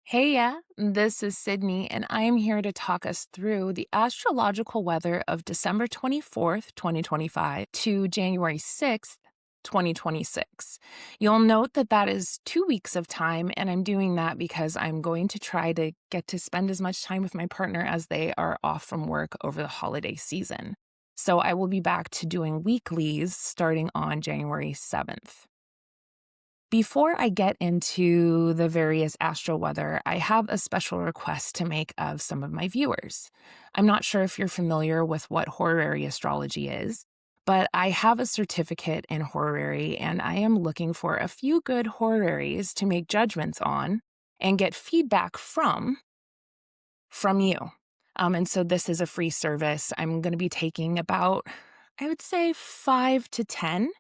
Hey, yeah, this is Sydney, and I am here to talk us through the astrological weather of December 24th, 2025 to January 6th, 2026. You'll note that that is 2 weeks of time, and I'm doing that because I'm going to try to get to spend as much time with my partner as they are off from work over the holiday season. So I will be back to doing weeklies starting on January 7th. Before I get into the various astro weather, I have a special request to make of some of my viewers. I'm not sure if you're familiar with what horary astrology is, but I have a certificate in horary and I am looking for a few good horaries to make judgments on and get feedback from you. And so this is a free service. I'm going to be taking about, I would say, 5 to 10.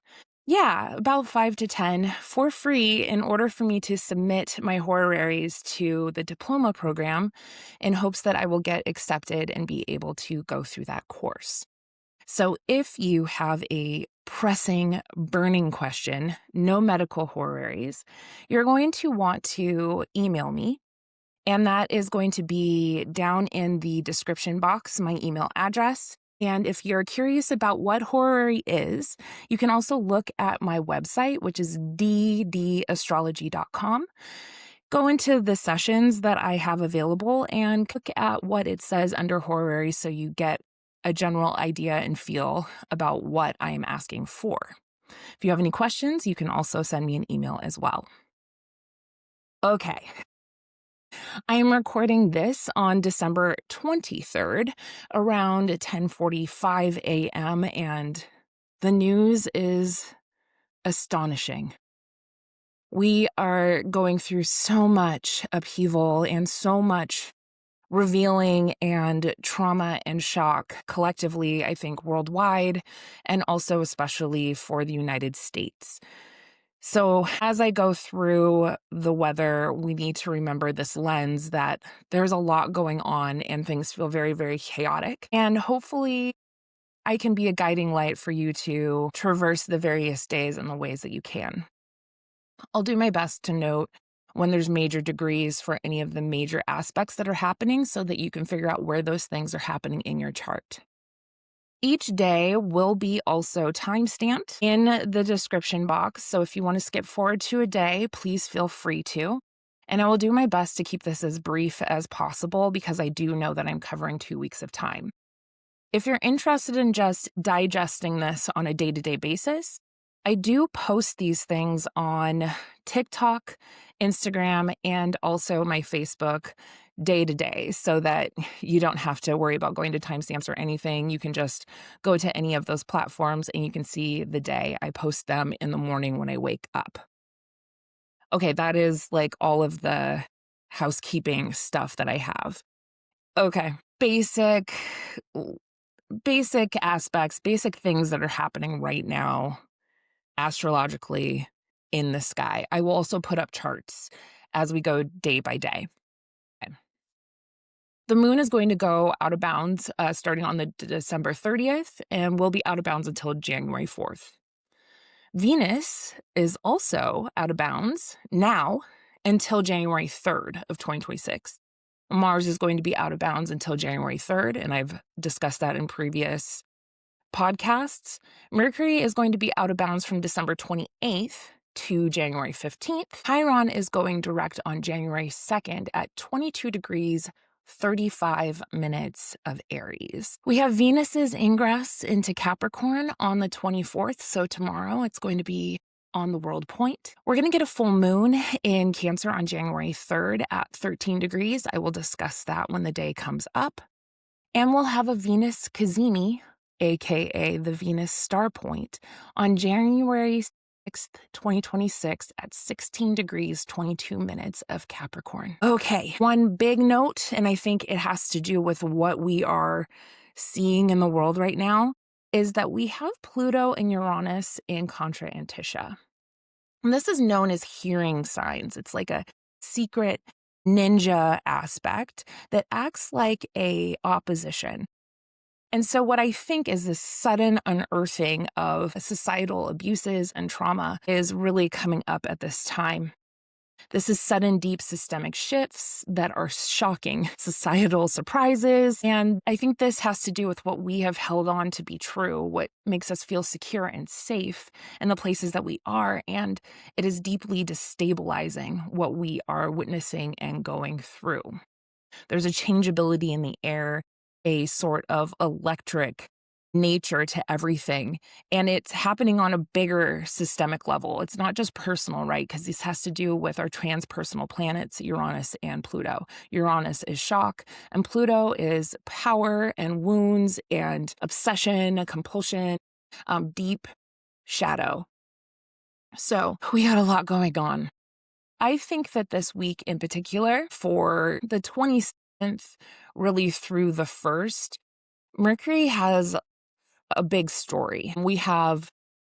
Yeah, about 5 to 10 for free in order for me to submit my horaries to the diploma program in hopes that I will get accepted and be able to go through that course. So if you have a pressing, burning question, no medical horaries, you're going to want to email me. And that is going to be down in the description box, my email address. And if you're curious about what horary is, you can also look at my website, which is ddastrology.com. Go into the sessions that I have available and look at what it says under horary so you get a general idea and feel about what I am asking for. If you have any questions, you can also send me an email as well. Okay. I am recording this on December 23rd around 10:45 a.m. and the news is astonishing. We are going through so much upheaval and so much revealing and trauma and shock collectively, I think worldwide, and also especially for the United States. So, as I go through the weather, we need to remember this lens that there's a lot going on and things feel very, very chaotic. And hopefully, I can be a guiding light for you to traverse the various days in the ways that you can. I'll do my best to note when there's major degrees for any of the major aspects that are happening so that you can figure out where those things are happening in your chart. Each day will be also time-stamped in the description box, so if you want to skip forward to a day, please feel free to. And I will do my best to keep this as brief as possible because I do know that I'm covering 2 weeks of time. If you're interested in just digesting this on a day-to-day basis, I do post these things on TikTok, Instagram, and also my Facebook day to day so that you don't have to worry about going to timestamps or anything. You can just go to any of those platforms and you can see the day. I post them in the morning when I wake up. Okay, that is like all of the housekeeping stuff that I have. Okay, basic aspects, basic things that are happening right now astrologically in the sky. I will also put up charts as we go day by day. Okay. The moon is going to go out of bounds starting on the December 30th and will be out of bounds until January 4th. Venus is also out of bounds now until January 3rd of 2026. Mars is going to be out of bounds until January 3rd, and I've discussed that in previous podcasts. Mercury is going to be out of bounds from December 28th to January 15th. Chiron is going direct on January 2nd at 22 degrees 35 minutes of Aries. We have Venus's ingress into Capricorn on the 24th, so tomorrow it's going to be on the world point. We're going to get a full moon in Cancer on January 3rd at 13 degrees. I will discuss that when the day comes up. And we'll have a Venus cazimi, aka the Venus star point, on January 6th, 2026 at 16 degrees 22 minutes of Capricorn. Okay, one big note, and I think it has to do with what we are seeing in the world right now, is that we have Pluto and Uranus in contra Antiscia. And this is known as hearing signs. It's like a secret ninja aspect that acts like a opposition. And so what I think is this sudden unearthing of societal abuses and trauma is really coming up at this time. This is sudden, deep systemic shifts that are shocking societal surprises. And I think this has to do with what we have held on to be true, what makes us feel secure and safe in the places that we are. And it is deeply destabilizing what we are witnessing and going through. There's a changeability in the air, a sort of electric nature to everything. And it's happening on a bigger systemic level. It's not just personal, right? Because this has to do with our transpersonal planets, Uranus and Pluto. Uranus is shock, and Pluto is power and wounds and obsession, compulsion, deep shadow. So we got a lot going on. I think that this week in particular, for the 27th, really through the 1st, Mercury has a big story. We have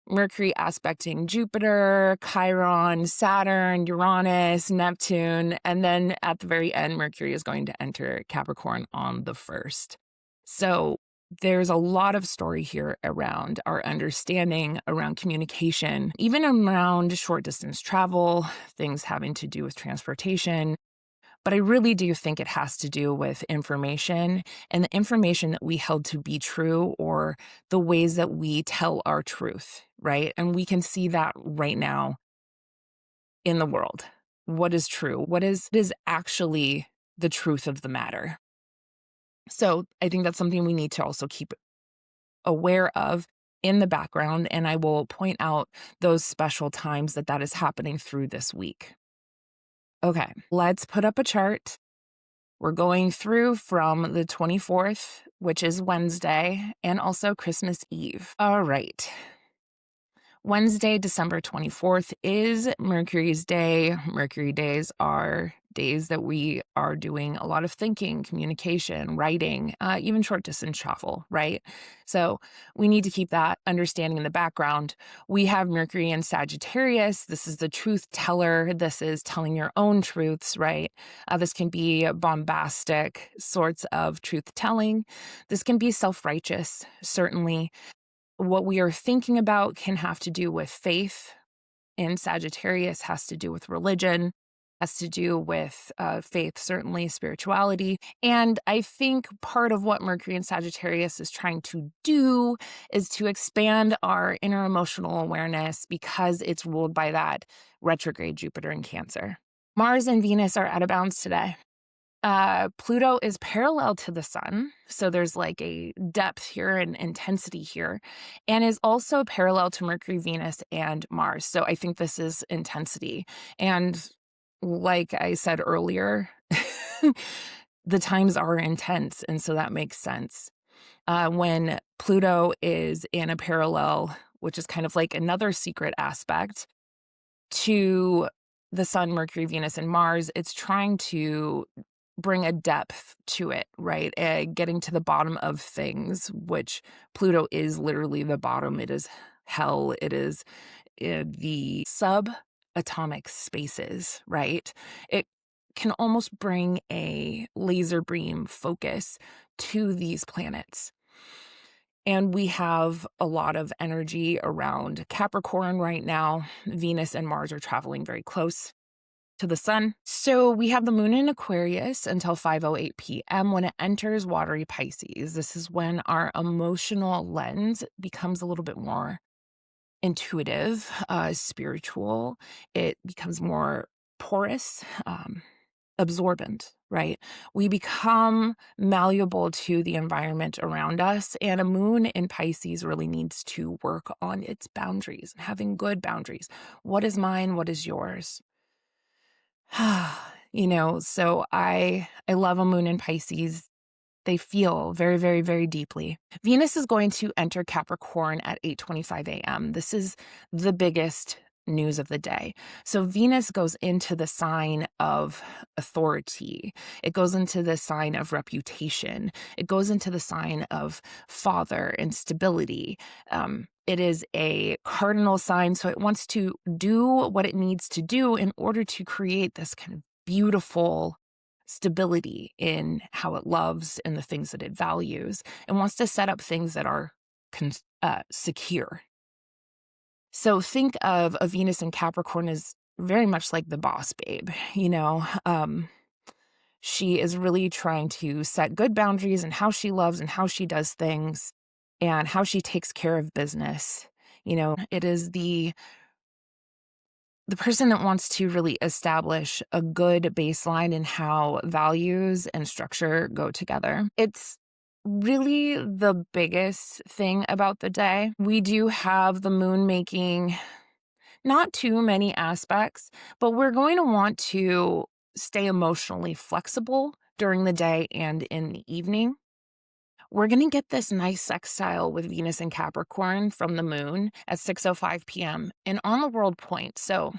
Mercury aspecting Jupiter, Chiron, Saturn, Uranus, Neptune, and then at the very end, Mercury is going to enter Capricorn on the 1st. So there's a lot of story here around our understanding, around communication, even around short distance travel, things having to do with transportation. But I really do think it has to do with information and the information that we held to be true, or the ways that we tell our truth, right? And we can see that right now in the world. What is true? What is actually the truth of the matter? So I think that's something we need to also keep aware of in the background. And I will point out those special times that is happening through this week. Okay, let's put up a chart. We're going through from the 24th, which is Wednesday, and also Christmas Eve. All right. Wednesday, December 24th is Mercury's day. Mercury days are days that we are doing a lot of thinking, communication, writing, even short distance travel, right? So we need to keep that understanding in the background. We have Mercury in Sagittarius. This is the truth teller. This is telling your own truths, right? This can be bombastic sorts of truth telling. This can be self-righteous, certainly. What we are thinking about can have to do with faith. In Sagittarius has to do with religion, has to do with faith, certainly spirituality. And I think part of what Mercury in Sagittarius is trying to do is to expand our inner emotional awareness, because it's ruled by that retrograde Jupiter in Cancer. Mars and Venus are out of bounds today. Pluto is parallel to the sun, so there's like a depth here and intensity here, and is also parallel to Mercury, Venus, and Mars. So I think this is intensity. And like I said earlier, the times are intense, and so that makes sense. When Pluto is in a parallel, which is kind of like another secret aspect to the sun, Mercury, Venus, and Mars, it's trying to bring a depth to it, right? Getting to the bottom of things, which Pluto is literally the bottom. It is hell. It is the subatomic spaces, right? It can almost bring a laser beam focus to these planets. And we have a lot of energy around Capricorn right now. Venus and Mars are traveling very close to the sun. So we have the moon in Aquarius until 5:08 p.m. when it enters watery Pisces. This is when our emotional lens becomes a little bit more intuitive, spiritual. It becomes more porous, absorbent, right? We become malleable to the environment around us, and a moon in Pisces really needs to work on its boundaries, having good boundaries. What is mine? What is yours? So I love a moon in Pisces. They feel very, very, very deeply. Venus is going to enter Capricorn at 8:25 a.m. This is the biggest news of the day. So Venus goes into the sign of authority. It goes into the sign of reputation. It goes into the sign of father and stability. It is a cardinal sign, so it wants to do what it needs to do in order to create this kind of beautiful stability in how it loves and the things that it values, and wants to set up things that are secure. So think of a Venus in Capricorn as very much like the boss babe, she is really trying to set good boundaries in how she loves and how she does things and how she takes care of business. It is the person that wants to really establish a good baseline in how values and structure go together. It's really the biggest thing about the day. We do have the moon making not too many aspects, but we're going to want to stay emotionally flexible during the day and in the evening. We're going to get this nice sextile with Venus and Capricorn from the moon at 6:05 p.m. and on the world point. So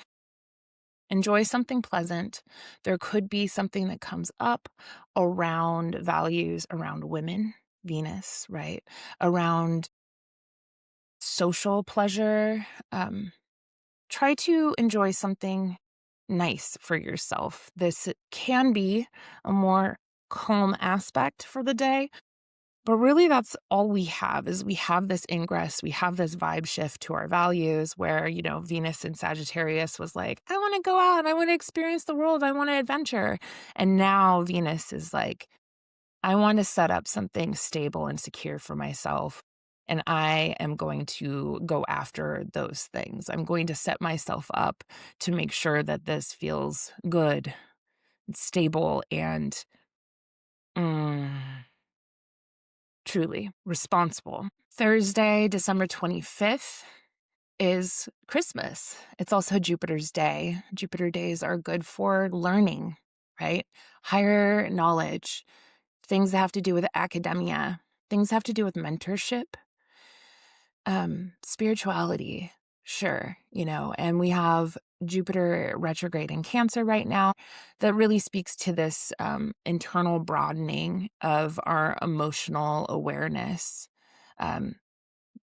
enjoy something pleasant. There could be something that comes up around values, around women, Venus, right? Around social pleasure. Try to enjoy something nice for yourself. This can be a more calm aspect for the day, but really that's all we have is we have this ingress, we have this vibe shift to our values where, Venus in Sagittarius was like, I want to go out, I want to experience the world, I want to adventure. And now Venus is like, I want to set up something stable and secure for myself. And I am going to go after those things. I'm going to set myself up to make sure that this feels good, and stable, and mm, truly responsible. Thursday, December 25th is Christmas. It's also Jupiter's day. Jupiter days are good for learning, right? Higher knowledge, things that have to do with academia, things that have to do with mentorship, spirituality, sure, and we have Jupiter retrograde in Cancer right now that really speaks to this internal broadening of our emotional awareness, um,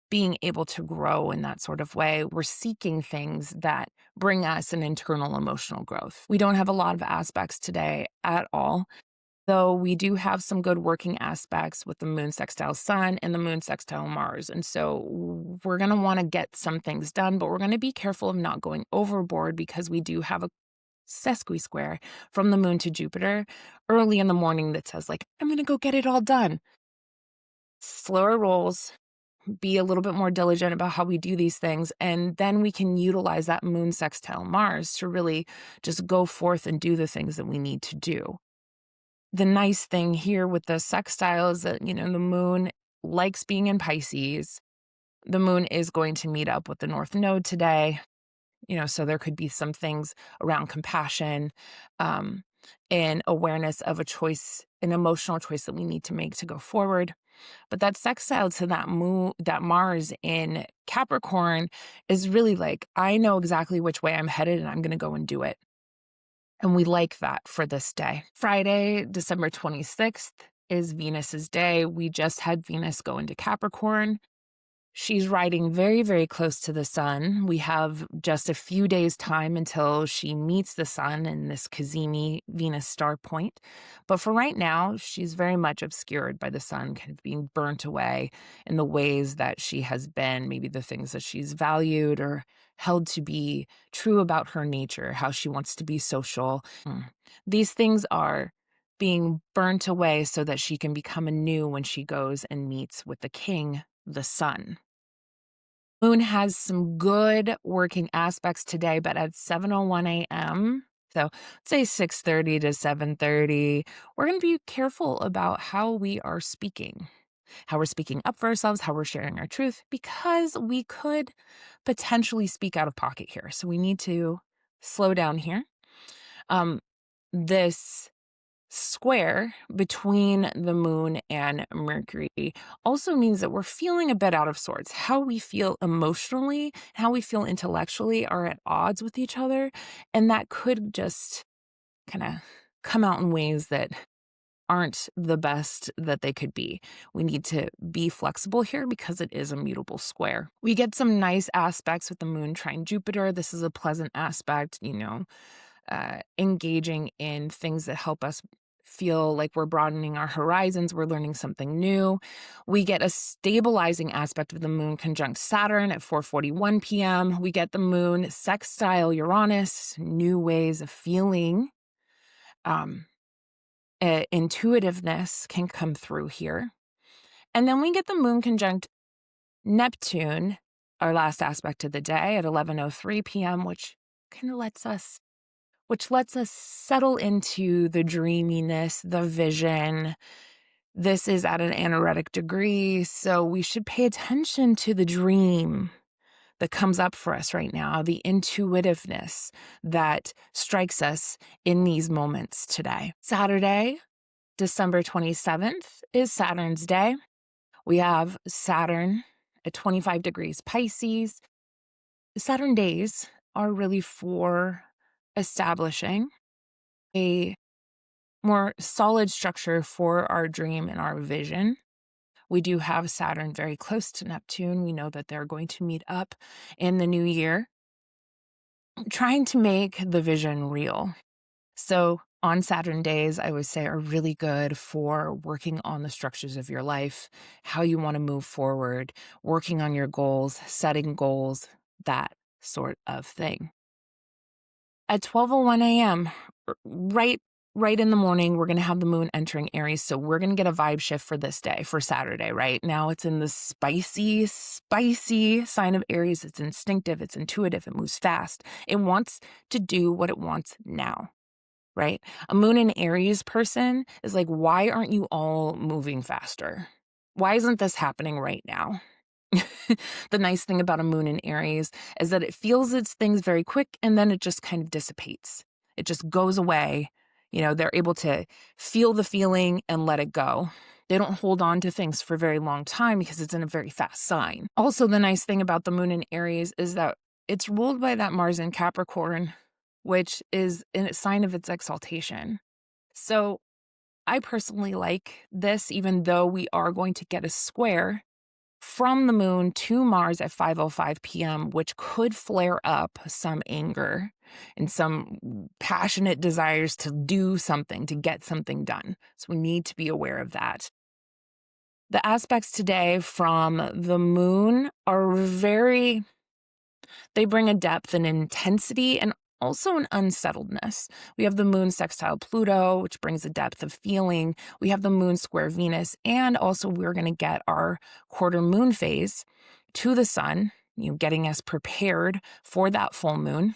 being able to grow in that sort of way. We're seeking things that bring us an internal emotional growth. We don't have a lot of aspects today at all. Though we do have some good working aspects with the moon sextile sun and the moon sextile Mars. And so we're going to want to get some things done, but we're going to be careful of not going overboard because we do have a sesqui square from the moon to Jupiter early in the morning that says, like, I'm going to go get it all done. Slower rolls, be a little bit more diligent about how we do these things. And then we can utilize that moon sextile Mars to really just go forth and do the things that we need to do. The nice thing here with the sextile is that, the moon likes being in Pisces. The moon is going to meet up with the North Node today, so there could be some things around compassion, and awareness of a choice, an emotional choice that we need to make to go forward. But that sextile to that Mars in Capricorn is really like, I know exactly which way I'm headed and I'm going to go and do it. And we like that for this day. Friday, December 26th is Venus's day. We just had Venus go into Capricorn. She's riding very, very close to the sun. We have just a few days' time until she meets the sun in this Cazimi Venus star point. But for right now, she's very much obscured by the sun, kind of being burnt away in the ways that she has been, maybe the things that she's valued or held to be true about her nature, how she wants to be social. These things are being burnt away so that she can become anew when she goes and meets with the king, the sun. Moon has some good working aspects today, but at 7:01 a.m., so let's say 6:30 to 7:30, we're going to be careful about how we are speaking, how we're speaking up for ourselves, how we're sharing our truth, because we could potentially speak out of pocket here. So we need to slow down here. This square between the moon and Mercury also means that we're feeling a bit out of sorts. How we feel emotionally, how we feel intellectually are at odds with each other. And that could just kind of come out in ways that aren't the best that they could be. We need to be flexible here because it is a mutable square. We get some nice aspects with the moon trine Jupiter. This is a pleasant aspect, engaging in things that help us feel like we're broadening our horizons, we're learning something new. We get a stabilizing aspect of the moon conjunct Saturn at 4:41 p.m. We get the moon sextile Uranus, new ways of feeling. Intuitiveness can come through here. And then we get the moon conjunct Neptune, our last aspect of the day at 11:03 p.m., which kind of lets us settle into the dreaminess, the vision. This is at an anaretic degree, so we should pay attention to the dream that comes up for us right now, the intuitiveness that strikes us in these moments today. Saturday, December 27th is Saturn's day. We have Saturn at 25 degrees Pisces. Saturn days are really for establishing a more solid structure for our dream and our vision. We do have Saturn very close to Neptune. We know that they're going to meet up in the new year, trying to make the vision real. So on Saturn days, I would say are really good for working on the structures of your life, how you want to move forward, working on your goals, setting goals, that sort of thing. At 12:01 a.m., right in the morning, we're going to have the moon entering Aries. So we're going to get a vibe shift for this day, for Saturday, right? Now it's in the spicy sign of Aries. It's instinctive, it's intuitive, it moves fast. It wants to do what it wants now, right? A moon in Aries person is like, why aren't you all moving faster? Why isn't this happening right now? The nice thing about a moon in Aries is that it feels its things very quick and then it just kind of dissipates. It just goes away. They're able to feel the feeling and let it go. They don't hold on to things for a very long time because it's in a very fast sign. Also, the nice thing about the moon in Aries is that it's ruled by that Mars in Capricorn, which is a sign of its exaltation. So I personally like this, even though we are going to get a square from the moon to Mars at 5:05 p.m., which could flare up some anger and some passionate desires to do something, to get something done. So we need to be aware of that. The aspects today from the moon are they bring a depth and intensity and also an unsettledness. We have the moon sextile Pluto, which brings a depth of feeling. We have the moon square Venus, and also we're going to get our quarter moon phase to the sun, getting us prepared for that full moon.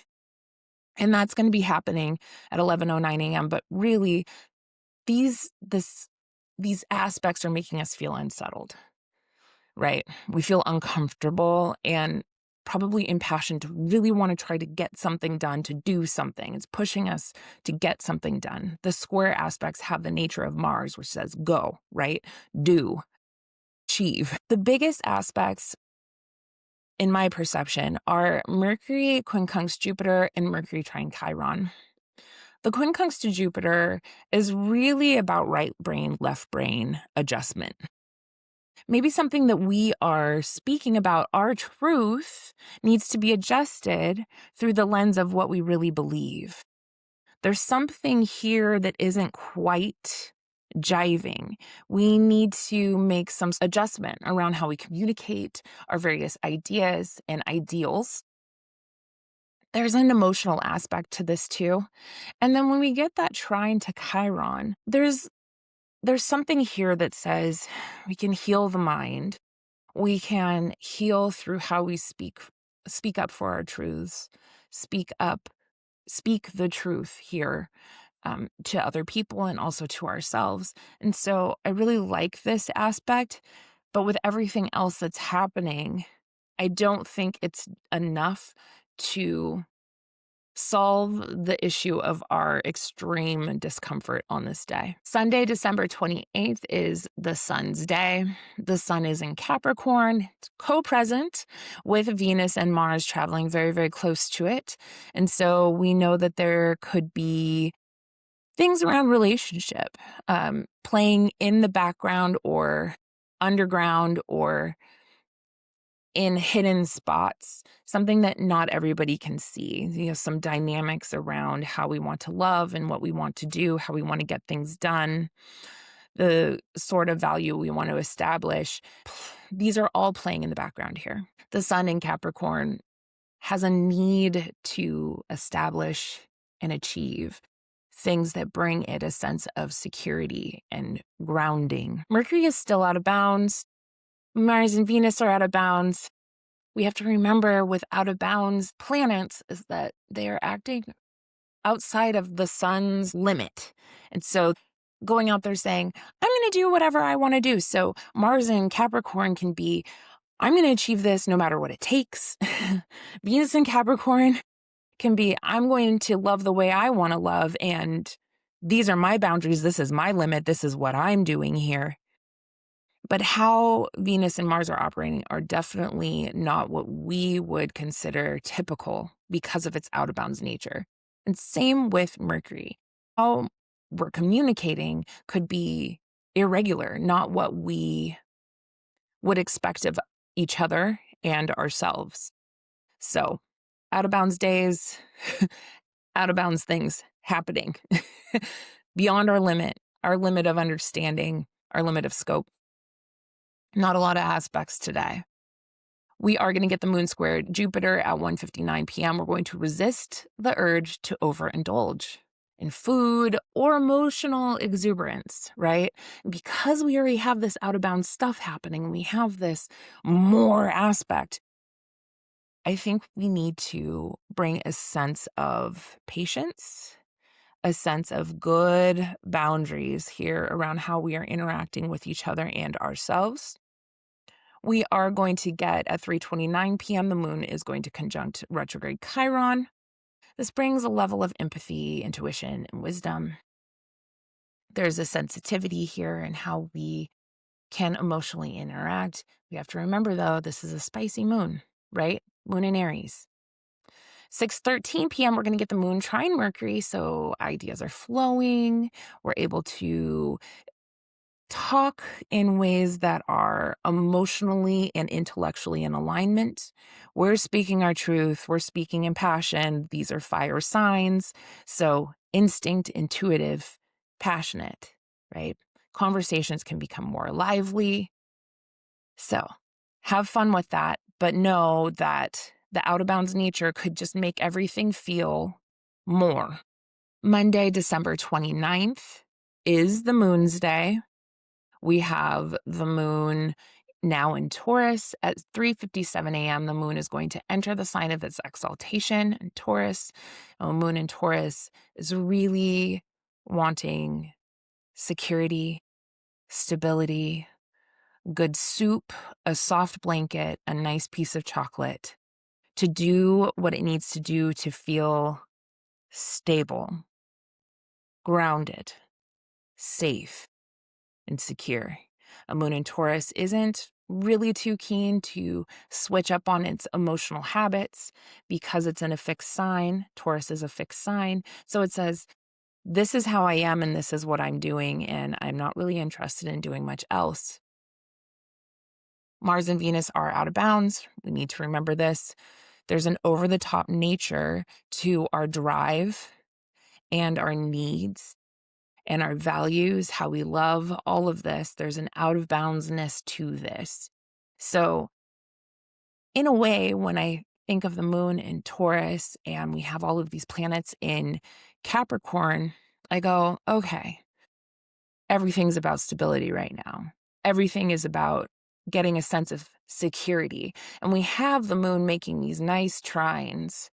And that's going to be happening at 11:09 a.m. But really, these aspects are making us feel unsettled, right? We feel uncomfortable and probably impassioned to really want to try to get something done, to do something. It's pushing us to get something done. The square aspects have the nature of Mars, which says go, right? Do, achieve. The biggest aspects, in my perception, are Mercury quincunx Jupiter and Mercury trine Chiron. The quincunx to Jupiter is really about right brain, left brain adjustment. Maybe something that we are speaking about, our truth, needs to be adjusted through the lens of what we really believe. There's something here that isn't quite jiving. We need to make some adjustment around how we communicate our various ideas and ideals. There's an emotional aspect to this too. And then when we get that trine to Chiron, there's something here that says we can heal the mind. We can heal through how we speak up for our truths, speak the truth here to other people and also to ourselves. And so I really like this aspect, but with everything else that's happening, I don't think it's enough to solve the issue of our extreme discomfort on this day. Sunday, December 28th is the sun's day. The sun is in Capricorn, it's co-present with Venus and Mars traveling very, very close to it. And so we know that there could be things around relationship playing in the background or underground or in hidden spots, something that not everybody can see. Some dynamics around how we want to love and what we want to do, how we want to get things done, the sort of value we want to establish. These are all playing in the background here. The sun in Capricorn has a need to establish and achieve things that bring it a sense of security and grounding. Mercury is still out of bounds. Mars and Venus are out of bounds. We have to remember with out of bounds planets is that they are acting outside of the sun's limit. And so going out there saying, I'm going to do whatever I want to do. So Mars and Capricorn can be, I'm going to achieve this no matter what it takes. Venus and Capricorn can be, I'm going to love the way I want to love. And these are my boundaries. This is my limit. This is what I'm doing here. But how Venus and Mars are operating are definitely not what we would consider typical because of its out of bounds nature. And same with Mercury. How we're communicating could be irregular, not what we would expect of each other and ourselves. So out of bounds days, out of bounds things happening beyond our limit of understanding, our limit of scope. Not a lot of aspects today. We are going to get the moon square Jupiter at 1:59 p.m. We're going to resist the urge to overindulge in food or emotional exuberance, right? Because we already have this out of bounds stuff happening, we have this more aspect. I think we need to bring a sense of patience, a sense of good boundaries here around how we are interacting with each other and ourselves. We are going to get at 3:29 p.m. the moon is going to conjunct retrograde Chiron. This brings a level of empathy, intuition, and wisdom. There's a sensitivity here in how we can emotionally interact. We have to remember, though, this is a spicy moon, right? Moon in Aries. 6:13 p.m., we're going to get the moon trine Mercury, so ideas are flowing. We're able to talk in ways that are emotionally and intellectually in alignment. We're speaking our truth. We're speaking in passion. These are fire signs. So instinct, intuitive, passionate, right? Conversations can become more lively. So have fun with that, but know that the out of bounds nature could just make everything feel more. Monday, December 29th is the moon's day. We have the moon now in Taurus at 3:57 a.m. The moon is going to enter the sign of its exaltation in Taurus. Moon in Taurus is really wanting security, stability, good soup, a soft blanket, a nice piece of chocolate to do what it needs to do to feel stable, grounded, safe, and secure. A moon in Taurus isn't really too keen to switch up on its emotional habits because it's in a fixed sign. Taurus is a fixed sign. So it says, this is how I am and this is what I'm doing, and I'm not really interested in doing much else. Mars and Venus are out of bounds. We need to remember this. There's an over-the-top nature to our drive and our needs and our values, how we love, all of this. There's an out-of-boundsness to this. So in a way, when I think of the moon in Taurus and we have all of these planets in Capricorn, I go, okay, everything's about stability right now. Everything is about getting a sense of security. And we have the moon making these nice trines,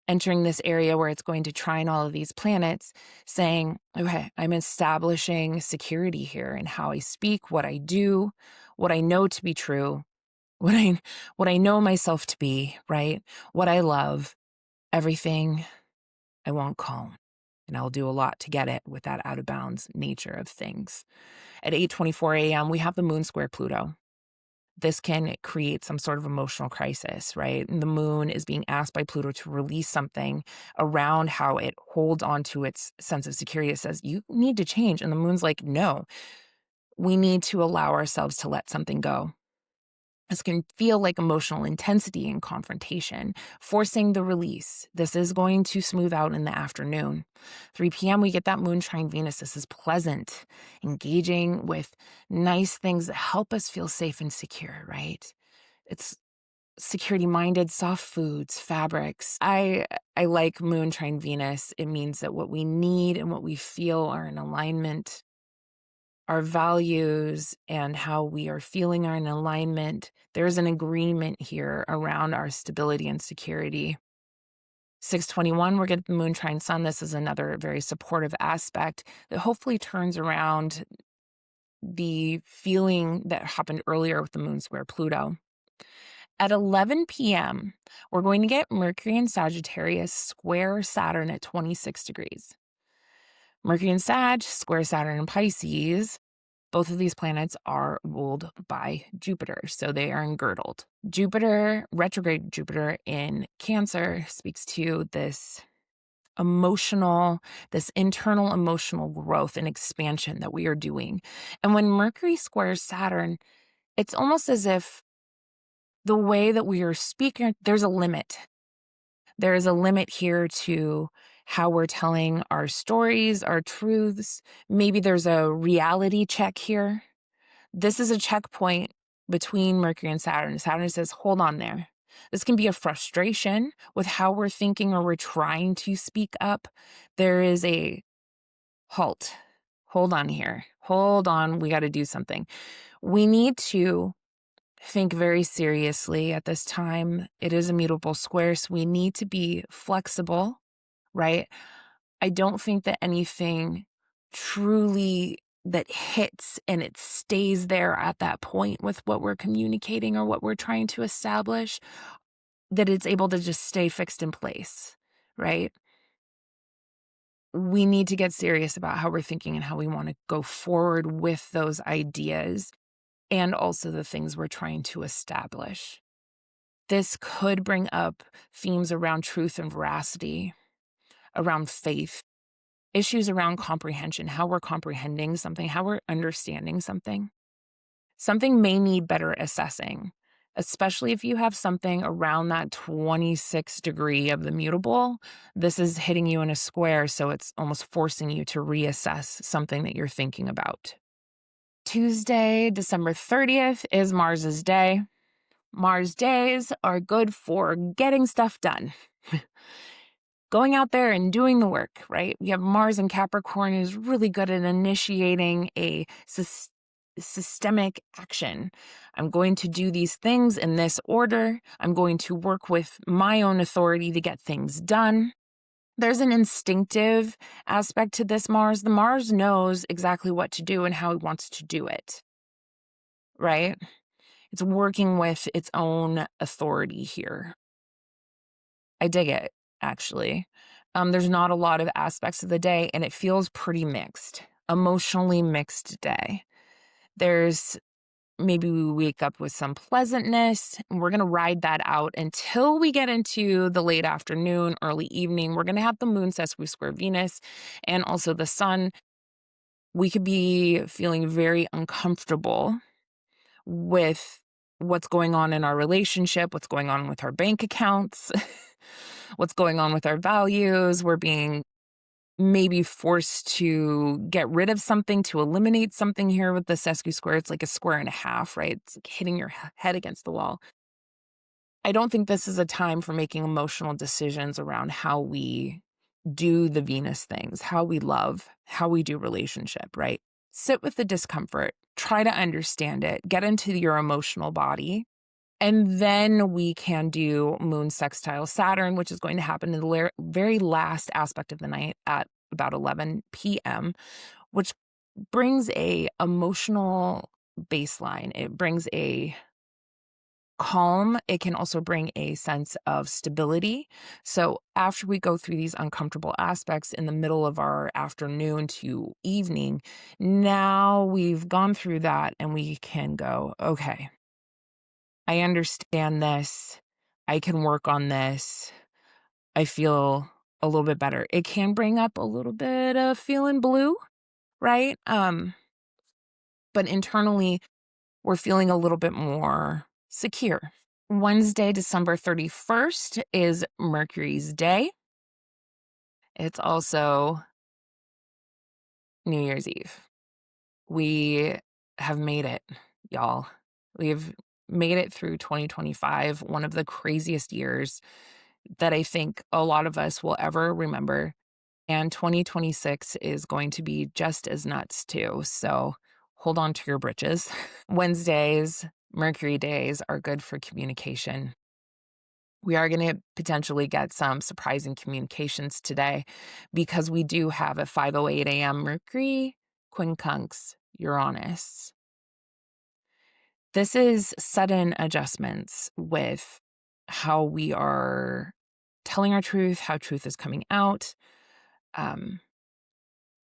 entering this area where it's going to trine all of these planets, saying, okay, I'm establishing security here in how I speak, what I do, what I know to be true, what I know myself to be, right? What I love, everything I won't calm. And I'll do a lot to get it with that out of bounds nature of things. At 8:24 a.m., we have the moon square Pluto. This can create some sort of emotional crisis, right? And the moon is being asked by Pluto to release something around how it holds on to its sense of security. It says, you need to change. And the moon's like, no, we need to allow ourselves to let something go. This can feel like emotional intensity and confrontation, forcing the release. This is going to smooth out in the afternoon. 3 p.m., we get that moon trine Venus. This is pleasant, engaging with nice things that help us feel safe and secure, right? It's security-minded, soft foods, fabrics. I like moon trine Venus. It means that what we need and what we feel are in alignment. Our values and how we are feeling are in alignment. There's an agreement here around our stability and security. 6:21, we're getting the moon trine sun. This is another very supportive aspect that hopefully turns around the feeling that happened earlier with the moon square Pluto. At 11 p.m., we're going to get Mercury in Sagittarius square Saturn at 26 degrees. Mercury in Sag, square Saturn in Pisces. Both of these planets are ruled by Jupiter, so they are engirdled. Jupiter, retrograde Jupiter in Cancer, speaks to this internal emotional growth and expansion that we are doing. And when Mercury squares Saturn, it's almost as if the way that we are speaking, there's a limit. There is a limit here to how we're telling our stories, our truths. Maybe there's a reality check here. This is a checkpoint between Mercury and Saturn. Saturn says, hold on there. This can be a frustration with how we're thinking or we're trying to speak up. There is a halt. Hold on here. Hold on. We got to do something. We need to think very seriously at this time. It is a mutable square, so we need to be flexible, right? I don't think that anything truly that hits and it stays there at that point with what we're communicating or what we're trying to establish, that it's able to just stay fixed in place, right? We need to get serious about how we're thinking and how we want to go forward with those ideas and also the things we're trying to establish. This could bring up themes around truth and veracity, around faith, issues around comprehension, how we're comprehending something, how we're understanding something. Something may need better assessing, especially if you have something around that 26 degree of the mutable. This is hitting you in a square, so it's almost forcing you to reassess something that you're thinking about. Tuesday, December 30th is Mars's day. Mars days are good for getting stuff done. Going out there and doing the work, right? We have Mars in Capricorn is really good at initiating a systemic action. I'm going to do these things in this order. I'm going to work with my own authority to get things done. There's an instinctive aspect to this Mars. The Mars knows exactly what to do and how it wants to do it, right? It's working with its own authority here. I dig it, actually. There's not a lot of aspects of the day, and it feels pretty mixed, emotionally mixed day. There's maybe we wake up with some pleasantness, and we're going to ride that out until we get into the late afternoon, early evening. We're going to have the moon sesqui-square Venus and also the sun. We could be feeling very uncomfortable with what's going on in our relationship, what's going on with our bank accounts, what's going on with our values. We're being maybe forced to get rid of something, to eliminate something here with the sesqui square. It's like a square and a half, right? It's like hitting your head against the wall. I don't think this is a time for making emotional decisions around how we do the Venus things, how we love, how we do relationship, right? Sit with the discomfort, try to understand it, get into your emotional body. And then we can do moon sextile Saturn, which is going to happen in the very last aspect of the night at about 11 p.m., which brings a emotional baseline. It brings a calm. It can also bring a sense of stability. So after we go through these uncomfortable aspects in the middle of our afternoon to evening, now we've gone through that and we can go, okay, I understand this. I can work on this. I feel a little bit better. It can bring up a little bit of feeling blue, right? But internally, we're feeling a little bit more secure. Wednesday, December 31st is Mercury's day. It's also New Year's Eve. We have made it, y'all. We've made it through 2025, one of the craziest years that I think a lot of us will ever remember. And 2026 is going to be just as nuts too. So hold on to your britches. Wednesdays, Mercury days are good for communication. We are going to potentially get some surprising communications today because we do have a 5:08 a.m. Mercury quincunx Uranus. This is sudden adjustments with how we are telling our truth, how truth is coming out.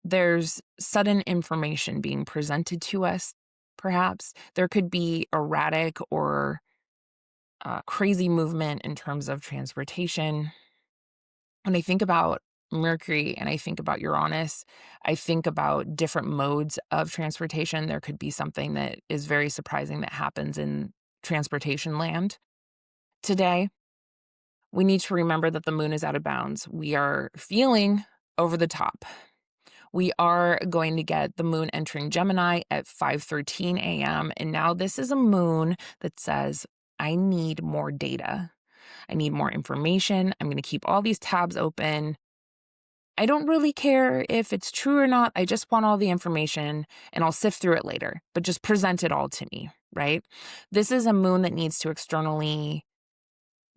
There's sudden information being presented to us, perhaps. There could be erratic or crazy movement in terms of transportation. When I think about Mercury and I think about Uranus, I think about different modes of transportation. There could be something that is very surprising that happens in transportation land. Today, we need to remember that the moon is out of bounds. We are feeling over the top. We are going to get the moon entering Gemini at 5:13 a.m. And now this is a moon that says, I need more data. I need more information. I'm going to keep all these tabs open. I don't really care if it's true or not. I just want all the information and I'll sift through it later, but just present it all to me, right? This is a moon that needs to externally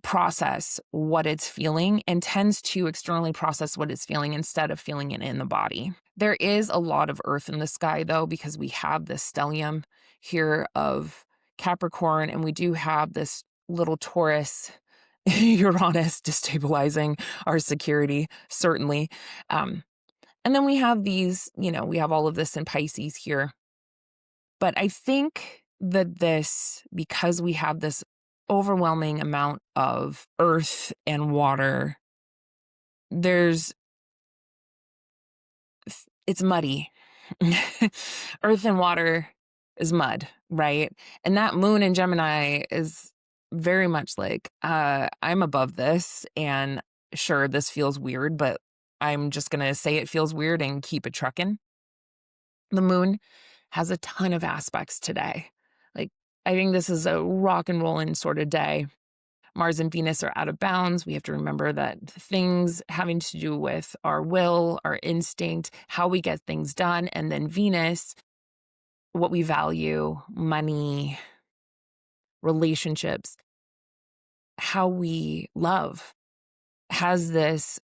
process what it's feeling and tends to externally process what it's feeling instead of feeling it in the body. There is a lot of earth in the sky though, because we have this stellium here of Capricorn and we do have this little Taurus Uranus destabilizing our security, certainly. And then we have these, we have all of this in Pisces here. But I think that because we have this overwhelming amount of earth and water, it's muddy. Earth and water is mud, right? And that moon in Gemini is very much like, I'm above this, and sure, this feels weird, but I'm just going to say it feels weird and keep it trucking. The moon has a ton of aspects today. Like, I think this is a rock and rollin' sort of day. Mars and Venus are out of bounds. We have to remember that things having to do with our will, our instinct, how we get things done, and then Venus, what we value, money, relationships, how we love, has this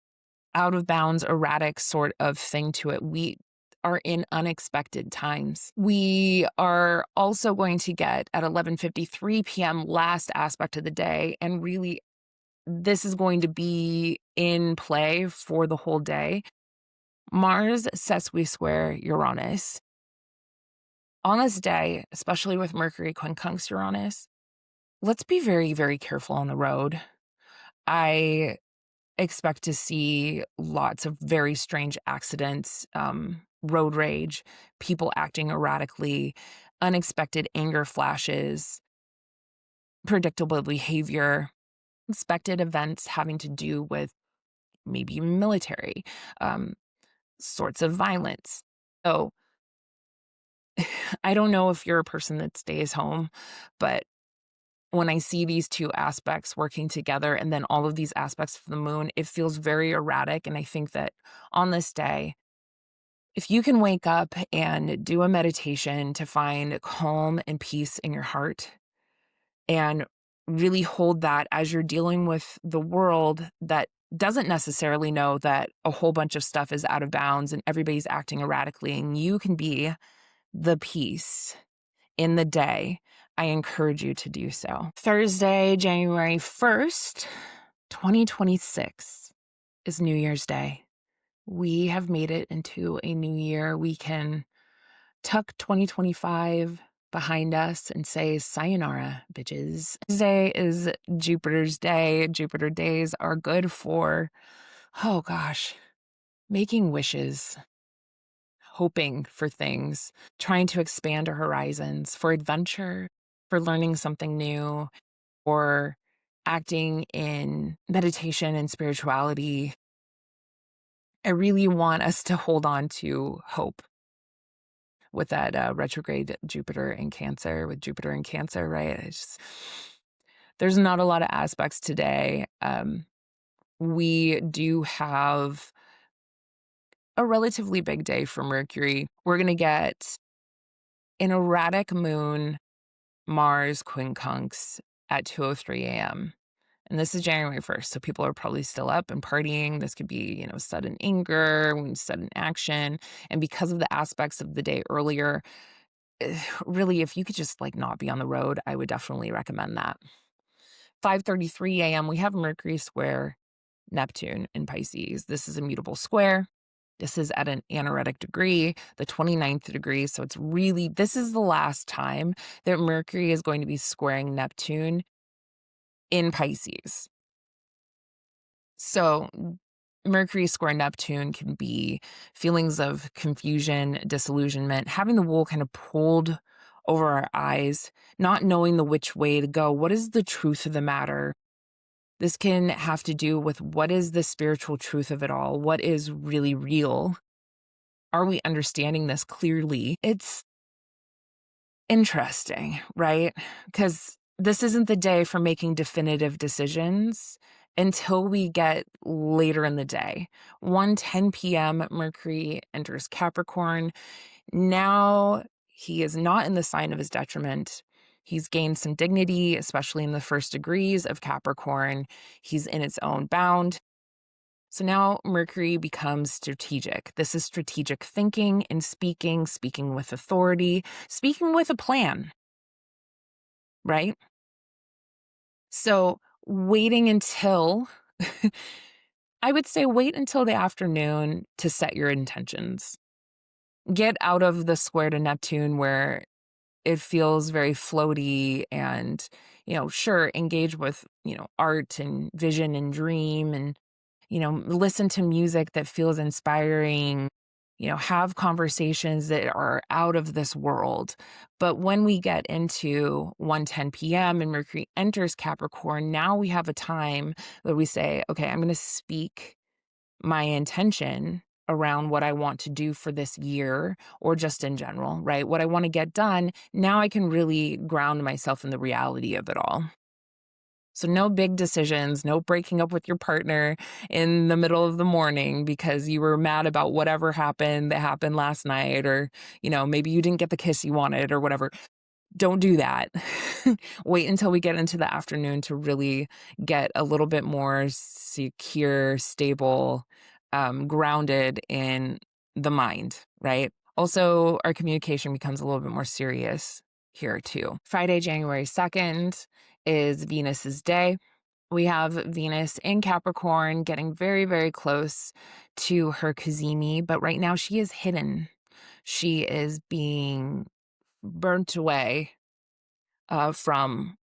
out of bounds, erratic sort of thing to it. We are in unexpected times. We are also going to get at 11:53 p.m. last aspect of the day, and really this is going to be in play for the whole day. Mars sesqui square Uranus. On this day, especially with Mercury quincunx Uranus, let's be very, very careful on the road. I expect to see lots of very strange accidents, road rage, people acting erratically, unexpected anger flashes, predictable behavior, expected events having to do with maybe military, sorts of violence. So I don't know if you're a person that stays home, but when I see these two aspects working together and then all of these aspects of the moon, it feels very erratic. And I think that on this day, if you can wake up and do a meditation to find calm and peace in your heart and really hold that as you're dealing with the world that doesn't necessarily know that a whole bunch of stuff is out of bounds and everybody's acting erratically, and you can be the peace in the day, I encourage you to do so. Thursday, January 1st, 2026 is New Year's Day. We have made it into a new year. We can tuck 2025 behind us and say, sayonara, bitches. Today is Jupiter's day. Jupiter days are good for, oh gosh, making wishes, hoping for things, trying to expand our horizons, for adventure, for learning something new or acting in meditation and spirituality. I really want us to hold on to hope with that retrograde Jupiter in Cancer, with Jupiter in Cancer, right? There's not a lot of aspects today. We do have a relatively big day for Mercury. We're going to get an erratic moon, Mars quincunx at 2:03 a.m. And this is January 1st, so people are probably still up and partying. This could be, sudden anger, sudden action. And because of the aspects of the day earlier, really, if you could just not be on the road, I would definitely recommend that. 5:33 a.m., we have Mercury square Neptune in Pisces. This is a mutable square. This is at an anaretic degree, the 29th degree. So this is the last time that Mercury is going to be squaring Neptune in Pisces. So Mercury square Neptune can be feelings of confusion, disillusionment, having the wool kind of pulled over our eyes, not knowing which way to go. What is the truth of the matter? This can have to do with what is the spiritual truth of it all? What is really real? Are we understanding this clearly? It's interesting, right? Because this isn't the day for making definitive decisions until we get later in the day. 1:10 p.m., Mercury enters Capricorn. Now he is not in the sign of his detriment. He's gained some dignity, especially in the first degrees of Capricorn. He's in its own bound. So now Mercury becomes strategic. This is strategic thinking and speaking with authority, speaking with a plan, right? So waiting until, I would say wait until the afternoon to set your intentions. Get out of the square to Neptune where it feels very floaty and, sure, engage with, art and vision and dream and, listen to music that feels inspiring, have conversations that are out of this world. But when we get into 1:10 p.m. and Mercury enters Capricorn, now we have a time where we say, okay, I'm going to speak my intention around what I want to do for this year or just in general, right? What I want to get done. Now I can really ground myself in the reality of it all. So no big decisions, no breaking up with your partner in the middle of the morning because you were mad about whatever happened that happened last night, or, maybe you didn't get the kiss you wanted or whatever. Don't do that. Wait until we get into the afternoon to really get a little bit more secure, stable, grounded in the mind, right? Also, our communication becomes a little bit more serious here too. Friday, January 2nd is Venus's day. We have Venus in Capricorn getting very, very close to her cazimi, but right now she is hidden. She is being burnt away from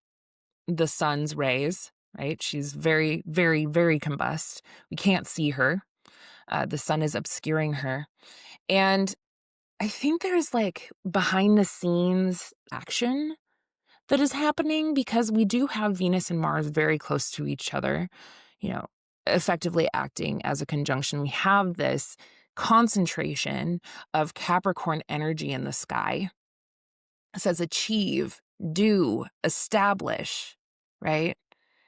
the sun's rays, right? She's very, very, very combust. We can't see her. The sun is obscuring her. And I think there's behind the scenes action that is happening because we do have Venus and Mars very close to each other, effectively acting as a conjunction. We have this concentration of Capricorn energy in the sky. It says achieve, do, establish, right?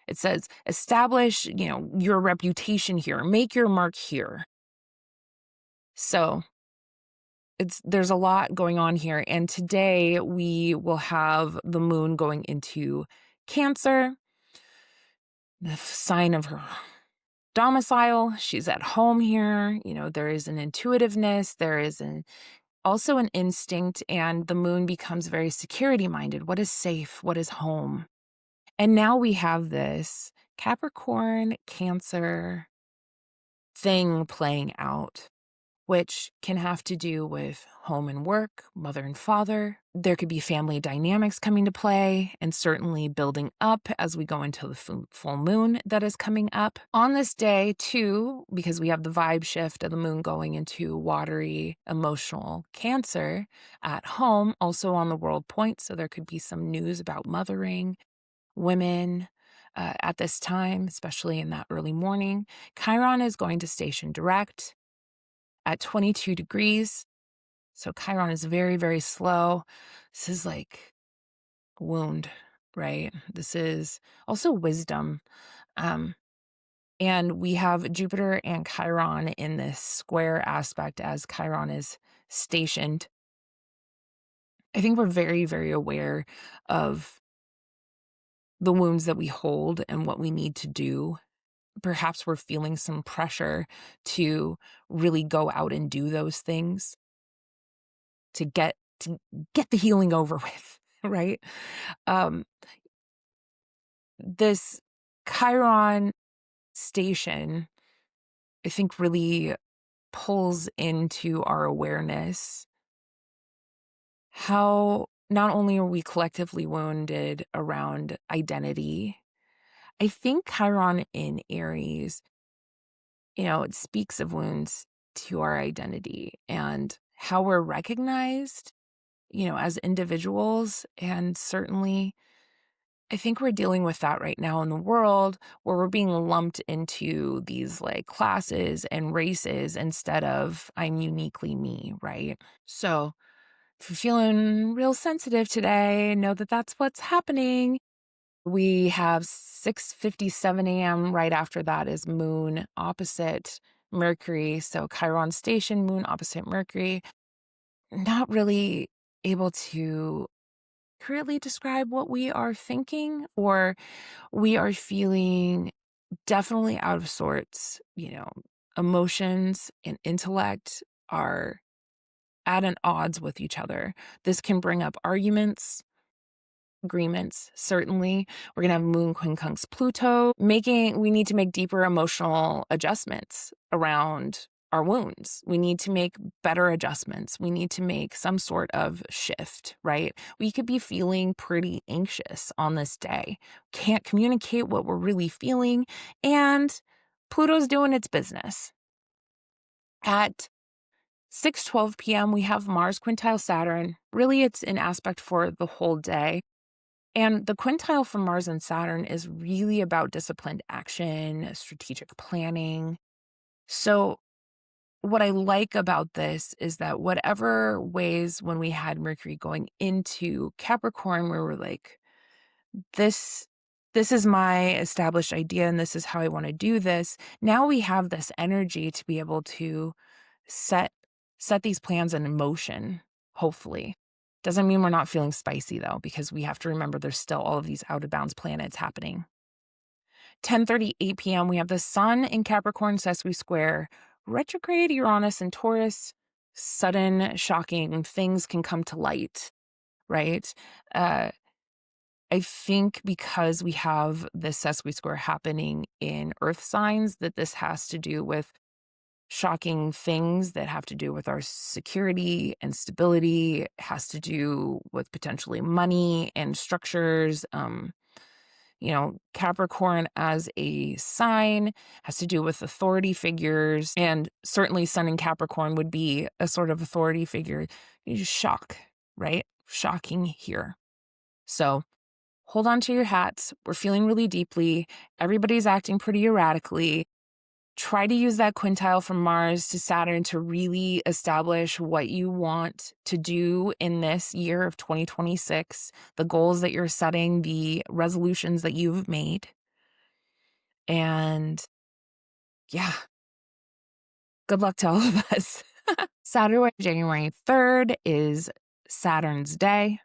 It says establish, your reputation here, make your mark here. So there's a lot going on here. And today we will have the moon going into Cancer, the sign of her domicile. She's at home here. There is an intuitiveness. There is also an instinct, and the moon becomes very security minded. What is safe? What is home? And now we have this Capricorn Cancer thing playing out. which can have to do with home and work, mother and father. There could be family dynamics coming to play, and certainly building up as we go into the full moon that is coming up. On this day, too, because we have the vibe shift of the moon going into watery, emotional Cancer at home, also on the world point, so there could be some news about mothering, women, at this time, especially in that early morning. Chiron is going to station direct at 22 degrees. So Chiron is very, very slow. This is like wound, right? This is also wisdom. Um, and we have Jupiter and Chiron in this square aspect as Chiron is stationed. I think we're very, very aware of the wounds that we hold and what we need to do. Perhaps we're feeling some pressure to really go out and do those things to get the healing over with, right? Um, this Chiron station, I think, really pulls into our awareness how not only are we collectively wounded around identity, I think Chiron in Aries, it speaks of wounds to our identity and how we're recognized, as individuals. And certainly, I think we're dealing with that right now in the world where we're being lumped into these like classes and races instead of I'm uniquely me, right? So if you're feeling real sensitive today, know that that's what's happening. We have 6:57 a.m. Right after that is moon opposite Mercury. So Chiron station, moon opposite Mercury. Not really able to accurately describe what we are thinking, or we are feeling definitely out of sorts. Emotions and intellect are at an odds with each other. This can bring up arguments, agreements. Certainly, we're going to have moon quincunx Pluto, we need to make deeper emotional adjustments around our wounds. We need to make better adjustments. We need to make some sort of shift, right? We could be feeling pretty anxious on this day, can't communicate what we're really feeling, and Pluto's doing its business. At 6:12 p.m., we have Mars quintile Saturn. Really, it's an aspect for the whole day. And the quintile from Mars and Saturn is really about disciplined action, strategic planning. So what I like about this is that whatever ways when we had Mercury going into Capricorn, where we're like, this is my established idea and this is how I want to do this. Now we have this energy to be able to set these plans in motion, hopefully. Doesn't mean we're not feeling spicy though, because we have to remember there's still all of these out of bounds planets happening. 10:38 p.m. we have the Sun in Capricorn sesqui square, retrograde Uranus and Taurus. Sudden, shocking things can come to light, right? I think because we have this sesqui square happening in Earth signs, that this has to do with shocking things that have to do with our security and stability, has to do with potentially money and structures. Capricorn as a sign has to do with authority figures, and certainly Sun in Capricorn would be a sort of authority figure. Shock, right? Shocking here. So hold on to your hats. We're feeling really deeply. Everybody's acting pretty erratically. Try to use that quintile from Mars to Saturn to really establish what you want to do in this year of 2026, the goals that you're setting, the resolutions that you've made. And yeah, good luck to all of us. Saturday, January 3rd is Saturn's day.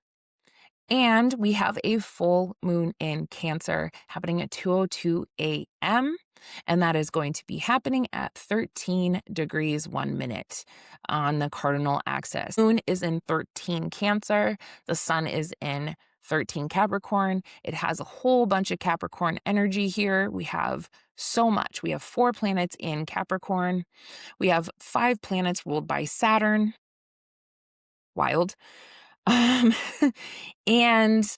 And we have a full moon in Cancer happening at 2:02 a.m. And that is going to be happening at 13 degrees 1 minute on the cardinal axis. Moon is in 13 Cancer. The Sun is in 13 Capricorn. It has a whole bunch of Capricorn energy here. We have so much. We have 4 planets in Capricorn. We have 5 planets ruled by Saturn. Wild. Um, and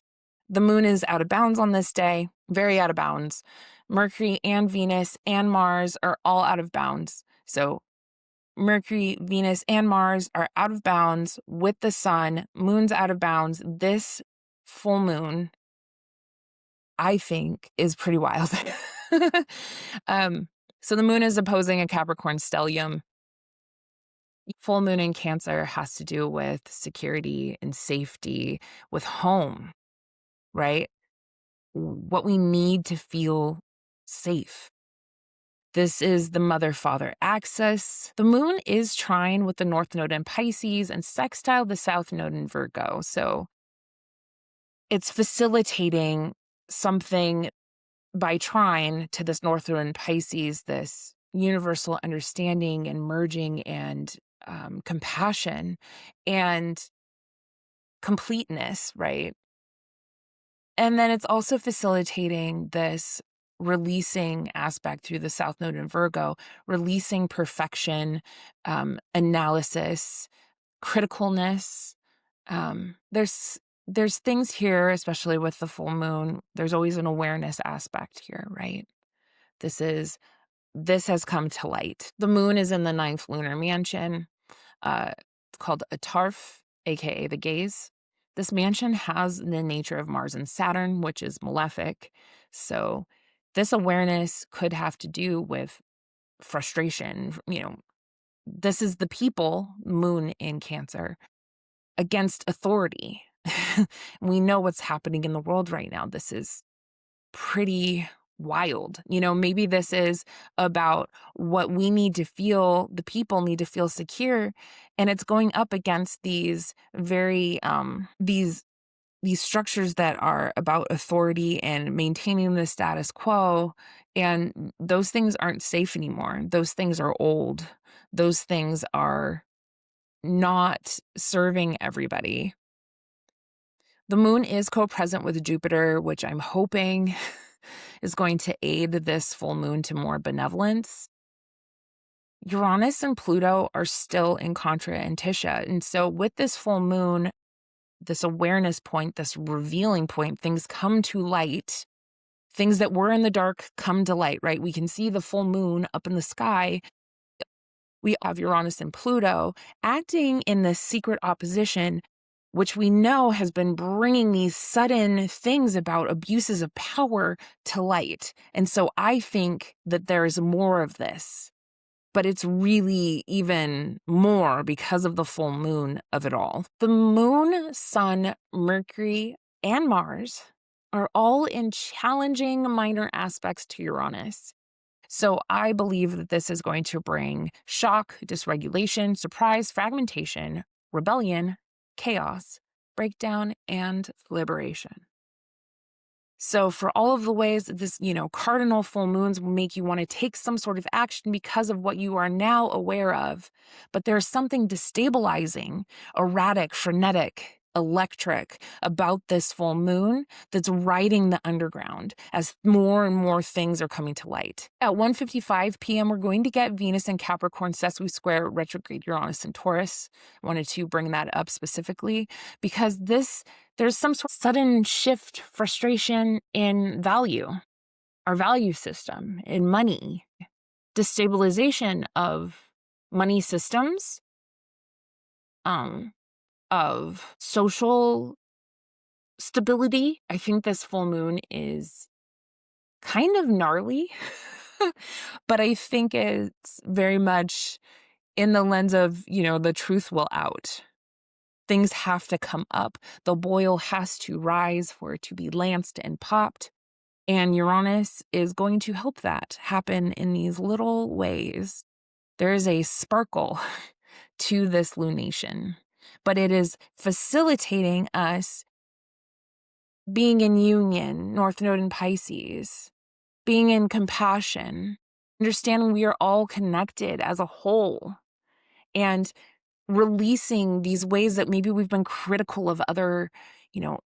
the moon is out of bounds on this day, very out of bounds. Mercury and Venus and Mars are all out of bounds. So Mercury, Venus, and Mars are out of bounds with the sun. Moon's out of bounds. This full moon, I think, is pretty wild. So the moon is opposing a Capricorn stellium. Full moon in Cancer has to do with security and safety, with home, right? What we need to feel safe. This is the mother-father axis. The moon is trine with the north node in Pisces and sextile the south node in Virgo. So it's facilitating something by trine to this north node in Pisces, this universal understanding and merging and compassion and completeness, right? And then it's also facilitating this releasing aspect through the South Node in Virgo, releasing perfection, analysis, criticalness. There's things here, especially with the full moon. There's always an awareness aspect here, right? This has come to light. The moon is in the 9th lunar mansion. It's called a Tarf, aka the gaze. This mansion has the nature of Mars and Saturn, which is malefic. So this awareness could have to do with frustration. This is the people, moon in Cancer, against authority. We know what's happening in the world right now. This is pretty wild. Maybe this is about what we need to feel, the people need to feel secure, and it's going up against these very these structures that are about authority and maintaining the status quo, and those things aren't safe anymore. Those things are old. Those things are not serving everybody. The moon is co-present with Jupiter, which I'm hoping is going to aid this full moon to more benevolence. Uranus and Pluto are still in Contra and Tisha. And so with this full moon, this awareness point, this revealing point, things come to light. Things that were in the dark come to light, right? We can see the full moon up in the sky. We have Uranus and Pluto acting in this secret opposition, which we know has been bringing these sudden things about abuses of power to light. And so I think that there's more of this, but it's really even more because of the full moon of it all. The moon, sun, Mercury, and Mars are all in challenging minor aspects to Uranus. So I believe that this is going to bring shock, dysregulation, surprise, fragmentation, rebellion, chaos, breakdown, and liberation. So for all of the ways that this, cardinal full moons will make you want to take some sort of action because of what you are now aware of, but there's something destabilizing, erratic, frenetic, electric about this full moon that's riding the underground as more and more things are coming to light. At 1:55 p.m., we're going to get Venus in Capricorn sesqui square retrograde Uranus in Taurus. I wanted to bring that up specifically because there's some sort of sudden shift, frustration in value, our value system, in money, destabilization of money systems, of social stability. I think this full moon is kind of gnarly, but I think it's very much in the lens of, the truth will out. Things have to come up. The boil has to rise for it to be lanced and popped. And Uranus is going to help that happen in these little ways. There is a sparkle to this lunation, but it is facilitating us being in union, North Node in Pisces, being in compassion, understanding we are all connected as a whole, and releasing these ways that maybe we've been critical of other,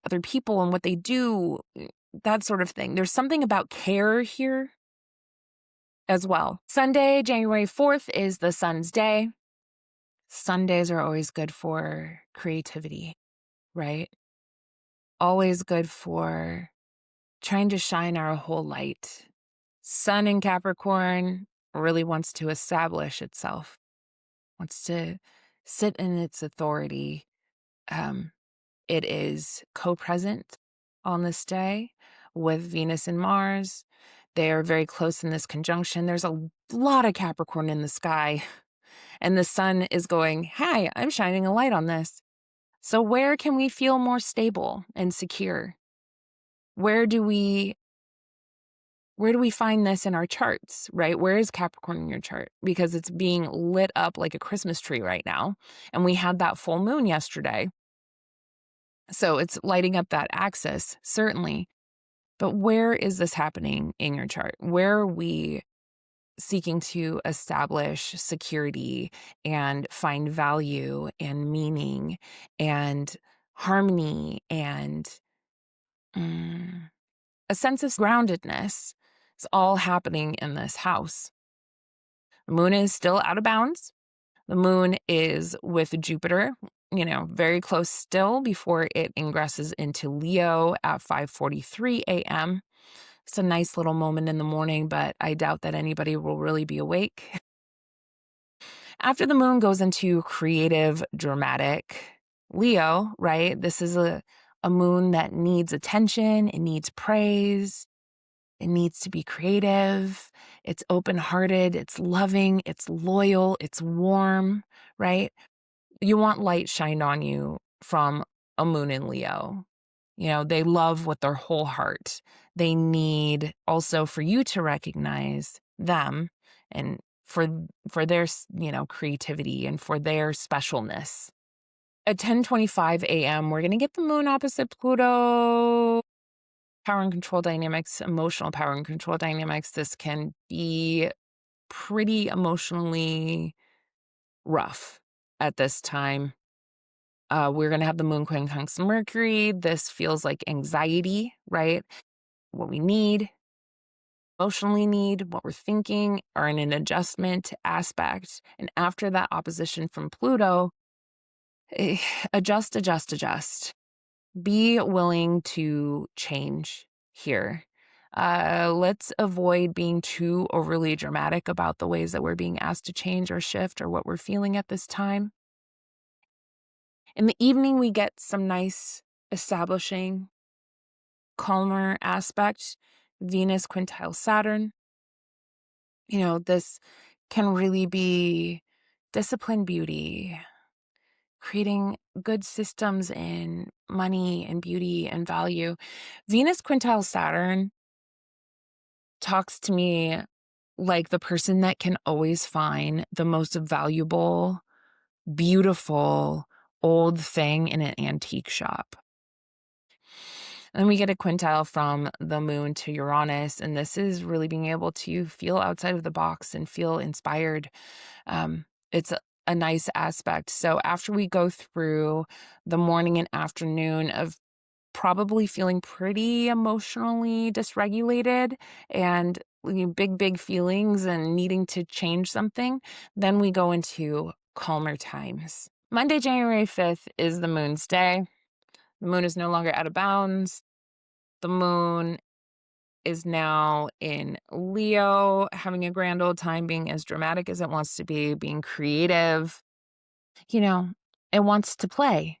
other people and what they do, that sort of thing. There's something about care here as well. Sunday, January 4th is the sun's day. Sundays are always good for creativity, right? Always good for trying to shine our whole light. Sun in Capricorn really wants to establish itself, wants to sit in its authority. It is co-present on this day with Venus and Mars. They are very close in this conjunction. There's a lot of Capricorn in the sky, and the sun is going, "Hi, I'm shining a light on this." So where can we feel more stable and secure? Where do we find this in our charts, right? Where is Capricorn in your chart? Because it's being lit up like a Christmas tree right now. And we had that full moon yesterday. So it's lighting up that axis, certainly. But where is this happening in your chart? Where are we seeking to establish security and find value and meaning and harmony and a sense of groundedness? It's all happening in this house. The moon is still out of bounds. The moon is with Jupiter, very close still before it ingresses into Leo at 5:43 a.m. It's a nice little moment in the morning, but I doubt that anybody will really be awake. After the moon goes into creative, dramatic Leo, right? This is a moon that needs attention. It needs praise. It needs to be creative. It's open-hearted. It's loving. It's loyal. It's warm, right? You want light shined on you from a moon in Leo. They love with their whole heart. They need also for you to recognize them and for their, creativity and for their specialness. At 10:25 a.m., we're going to get the moon opposite Pluto. Power and control dynamics, emotional power and control dynamics. This can be pretty emotionally rough at this time. We're going to have the moon conjunct Mercury. This feels like anxiety, right? What we need, emotionally need, what we're thinking are in an adjustment aspect. And after that opposition from Pluto, adjust. Be willing to change here. Let's avoid being too overly dramatic about the ways that we're being asked to change or shift or what we're feeling at this time. In the evening, we get some nice establishing, calmer aspect. Venus quintile Saturn. This can really be discipline, beauty, creating good systems in money and beauty and value. Venus quintile Saturn talks to me like the person that can always find the most valuable, beautiful, old thing in an antique shop. And then we get a quintile from the moon to Uranus, and this is really being able to feel outside of the box and feel inspired. It's a nice aspect. So after we go through the morning and afternoon of probably feeling pretty emotionally dysregulated and big feelings and needing to change something, then we go into calmer times. Monday, January 5th is the moon's day. The moon is no longer out of bounds. The moon is now in Leo, having a grand old time, being as dramatic as it wants to be, being creative. It wants to play.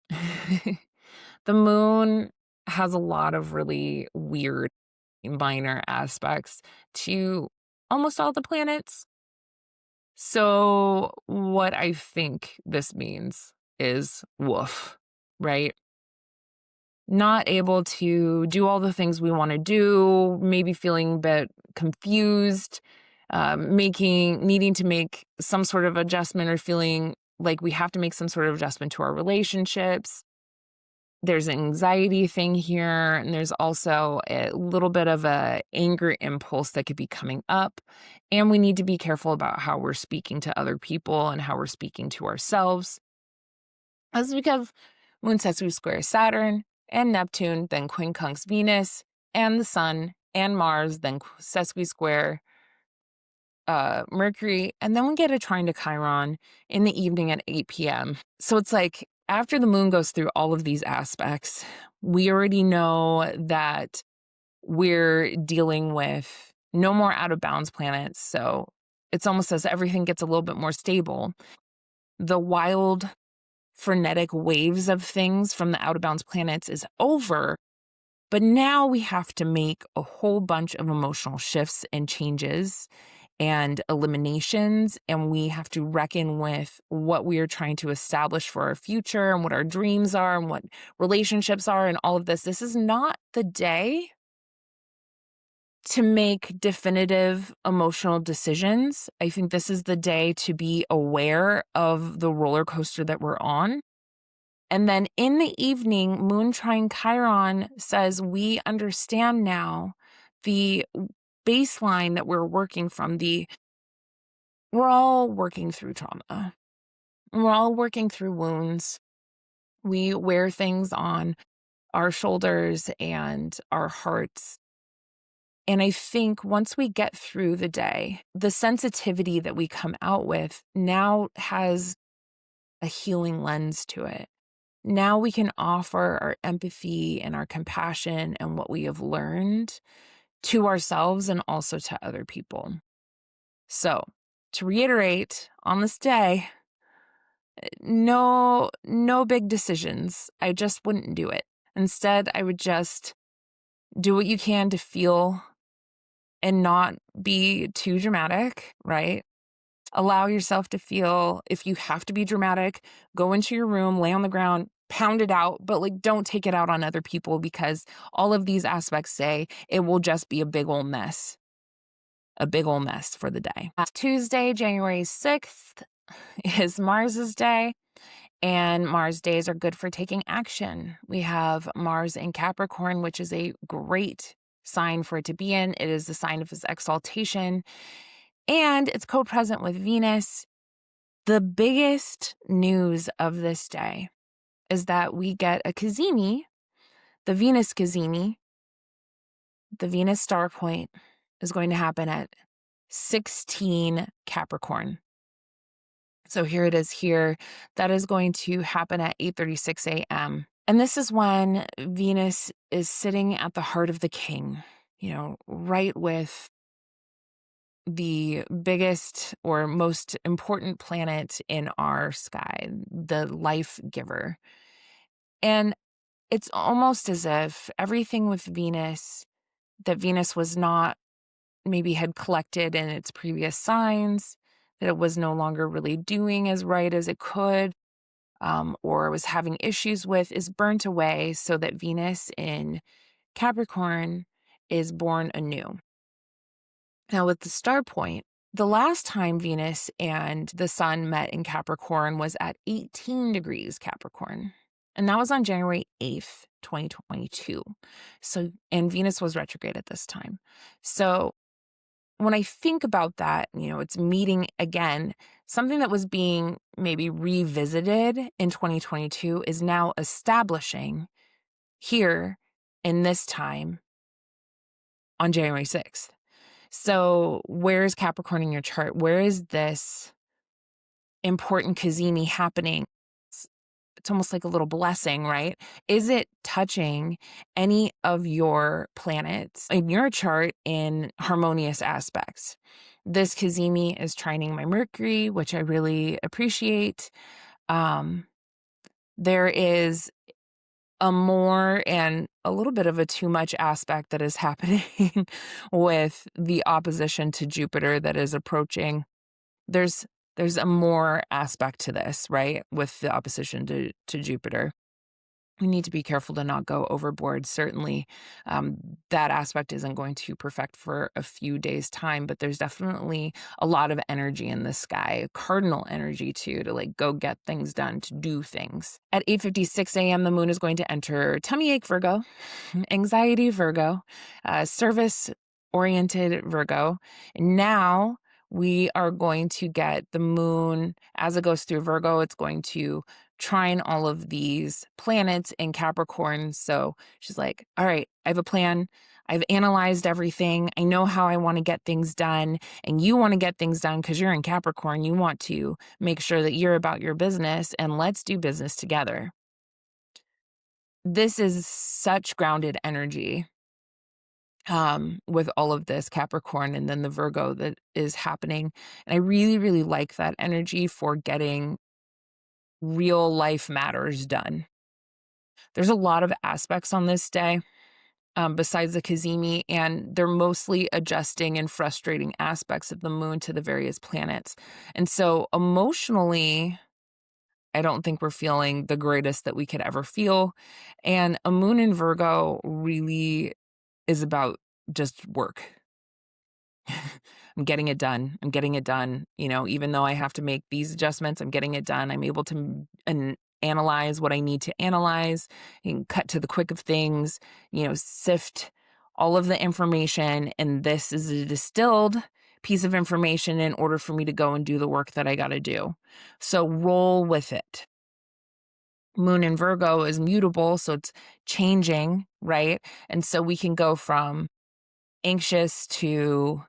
The moon has a lot of really weird minor aspects to almost all the planets. So what I think this means is woof, right? Not able to do all the things we want to do, maybe feeling a bit confused, needing to make some sort of adjustment or feeling like we have to make some sort of adjustment to our relationships. There's an anxiety thing here, and there's also a little bit of a anger impulse that could be coming up. And we need to be careful about how we're speaking to other people and how we're speaking to ourselves. That's because Moon sesqui square Saturn and Neptune, then quincunx Venus, and the Sun and Mars, then sesqui square Mercury, and then we get a trine to Chiron in the evening at 8 p.m. So it's like after the moon goes through all of these aspects, we already know that we're dealing with no more out of bounds planets. So it's almost as everything gets a little bit more stable. The wild, frenetic waves of things from the out of bounds planets is over. But now we have to make a whole bunch of emotional shifts and changes and eliminations, and we have to reckon with what we are trying to establish for our future and what our dreams are and what relationships are and all of this. This is not the day to make definitive emotional decisions. I think this is the day to be aware of the roller coaster that we're on. And then in the evening, Moon trine Chiron says we understand now the baseline that we're working from. We're all working through trauma. We're all working through wounds. We wear things on our shoulders and our hearts. And I think once we get through the day, the sensitivity that we come out with now has a healing lens to it. Now we can offer our empathy and our compassion and what we have learned to ourselves and also to other people. So, to reiterate, on this day, no big decisions. I just wouldn't do it. Instead, I would just do what you can to feel and not be too dramatic, right? Allow yourself to feel. If you have to be dramatic, go into your room, lay on the ground, pound it out, but don't take it out on other people, because all of these aspects say it will just be a big old mess for the day. Tuesday, January 6th is Mars's day, and Mars days are good for taking action. We have Mars in Capricorn, which is a great sign for it to be in. It is the sign of his exaltation, and it's co-present with Venus. The biggest news of this day is that we get a cazimi, the Venus cazimi. The Venus star point is going to happen at 16 Capricorn. So here it is here. That is going to happen at 8:36 a.m. And this is when Venus is sitting at the heart of the king, right with the biggest or most important planet in our sky, the life giver. And it's almost as if everything with Venus, that Venus was not, maybe had collected in its previous signs, that it was no longer really doing as right as it could, or was having issues with, is burnt away so that Venus in Capricorn is born anew. Now, with the star point, the last time Venus and the Sun met in Capricorn was at 18 degrees Capricorn. And that was on January 8th, 2022. And Venus was retrograde at this time. So when I think about that, it's meeting again, something that was being maybe revisited in 2022 is now establishing here in this time on January 6th. So where is Capricorn in your chart? Where is this important cazimi happening? It's almost like a little blessing, right? Is it touching any of your planets in your chart in harmonious aspects? This cazimi is trining my Mercury, which I really appreciate. There is a more and a little bit of a too much aspect that is happening with the opposition to Jupiter that is approaching. There's a more aspect to this, right? With the opposition to Jupiter. We need to be careful to not go overboard. Certainly, that aspect isn't going to perfect for a few days' time, but there's definitely a lot of energy in the sky, cardinal energy too, to go get things done, to do things. At 8:56 a.m., the moon is going to enter tummy ache Virgo, anxiety Virgo, service-oriented Virgo. And now we are going to get the moon as it goes through Virgo. It's going to trine all of these planets in Capricorn. So she's like, all right, I have a plan. I've analyzed everything. I know how I want to get things done. And you want to get things done because you're in Capricorn. You want to make sure that you're about your business, and let's do business together. This is such grounded energy with all of this Capricorn and then the Virgo that is happening. And I really, really like that energy for getting real life matters done. There's a lot of aspects on this day besides the Kazemi, and they're mostly adjusting and frustrating aspects of the moon to the various planets. And so emotionally, I don't think we're feeling the greatest that we could ever feel. And a moon in Virgo really is about just work. I'm getting it done. I'm getting it done. You know, even though I have to make these adjustments, I'm getting it done. I'm able to analyze what I need to analyze and cut to the quick of things, you know, sift all of the information. And this is a distilled piece of information in order for me to go and do the work that I got to do. So roll with it. Moon in Virgo is mutable, so it's changing, right? And so we can go from anxious to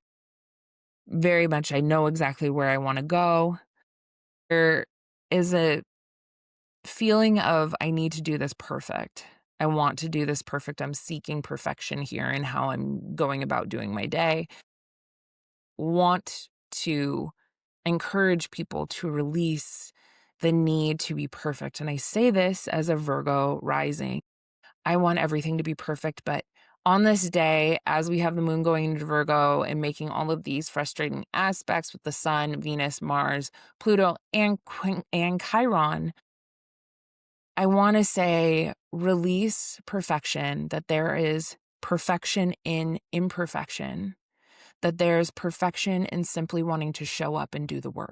very much, I know exactly where I want to go. There is a feeling of, I need to do this perfect. I want to do this perfect. I'm seeking perfection here in how I'm going about doing my day. Want to encourage people to release the need to be perfect. And I say this as a Virgo rising. I want everything to be perfect, but on this day, as we have the moon going into Virgo and making all of these frustrating aspects with the sun, Venus, Mars, Pluto, and Chiron, I want to say release perfection, that there is perfection in imperfection, that there's perfection in simply wanting to show up and do the work.